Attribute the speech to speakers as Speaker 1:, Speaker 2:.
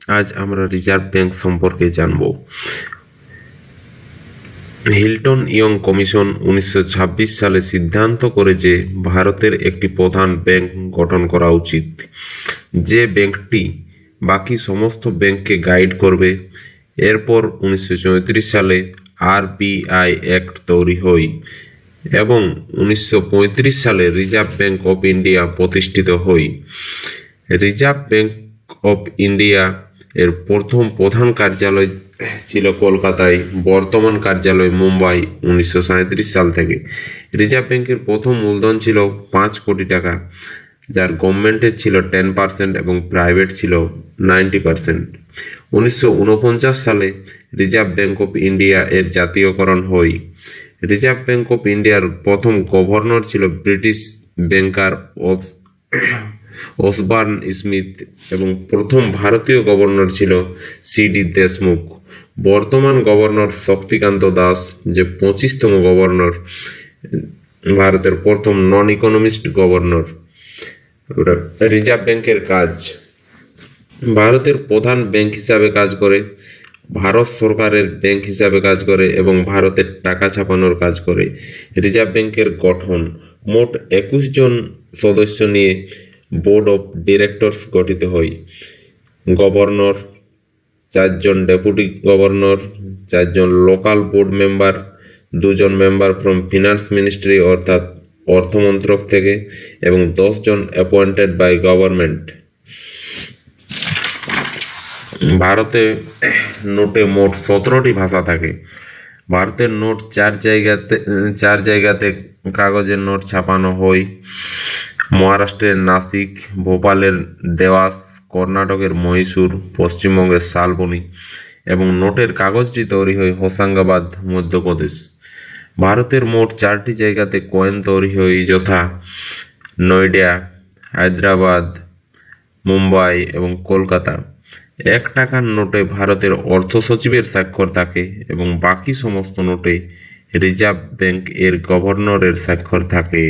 Speaker 1: আজ আমরা reserve bank সম্পর্কে জানব। হিল্টন ইয়ং কমিশন 1926 সালে সিদ্ধান্ত করে যে ভারতের একটি প্রধান ব্যাংক গঠন করা উচিত, যে ব্যাংকটি বাকি সমস্ত ব্যাংককে গাইড করবে। এরপর 1934 সালে আরবিআই অ্যাক্ট তৈরি হয় এবং 1935 সালে রিজার্ভ ব্যাংক অফ ইন্ডিয়া প্রতিষ্ঠিত হয়। রিজার্ভ ব্যাংক অফ ইন্ডিয়া এর প্রথম প্রধান কার্যালয় ছিল কলকাতায়, বর্তমান কার্যালয় মুম্বাই। 1937 সাল থেকে রিজার্ভ ব্যাংকের প্রথম মূলধন ছিল 5 কোটি টাকা, যার গভর্নমেন্টের ছিল 10% এবং প্রাইভেট ছিল 90%। 1949 সালে রিজার্ভ ব্যাংক অফ ইন্ডিয়া এর জাতীয়করণ হয়। রিজার্ভ ব্যাংক অফ ইন্ডিয়ার প্রথম গভর্নর ছিল ব্রিটিশ ব্যাংকার ওসবার্ন স্মিথ এবং প্রথম ভারতীয় গভর্নর ছিল সিডি দেশমুখ। বর্তমান গভর্নর শক্তিকান্ত দাস, যে 25তম গভর্নর, ভারতের প্রথম নন ইকোনমিস্ট গভর্নর। রিজার্ভ ব্যাংকের কাজ: ভারতের প্রধান ব্যাংক হিসাবে কাজ করে, ভারত সরকারের ব্যাংক হিসাবে কাজ করে এবং ভারতের টাকা ছাপানোর কাজ করে। রিজার্ভ ব্যাংকের গঠন: মোট 21 জন সদস্য নিয়ে বোর্ড অফ ডিরেক্টরস গঠিত হয়। গভর্নর, 4 জন ডেপুটি গভর্নর, 4 জন লোকাল বোর্ড মেম্বার, 2 জন মেম্বার ফ্রম ফিনান্স মিনিস্ট্রি অর্থাৎ অর্থমন্ত্রক থেকে এবং 10 জন অ্যাপয়েন্টেড বাই গভর্নমেন্ট। ভারতে নোটে মোট 17টি ভাষা থাকে। ভারতের নোট 4 জায়গাতে কাগজের নোট ছাপানো হয়: মহারাষ্ট্রের নাসিক, ভোপালের দেওয়াস, কর্ণাটকের মহীশূর, পশ্চিমবঙ্গের শালবনী এবং নোটের কাগজটি তৈরি হয় হোশাঙ্গাবাদ, মধ্যপ্রদেশ। ভারতের মোট 4টি জায়গাতে কয়েন তৈরি হয়, যথা নয়ডা, হায়দ্রাবাদ, মুম্বাই এবং কলকাতা। 1 টাকার নোটে ভারতের অর্থ সচিবের স্বাক্ষর থাকে এবং বাকি সমস্ত নোটে রিজার্ভ ব্যাংক এর গভর্নরের স্বাক্ষর থাকে।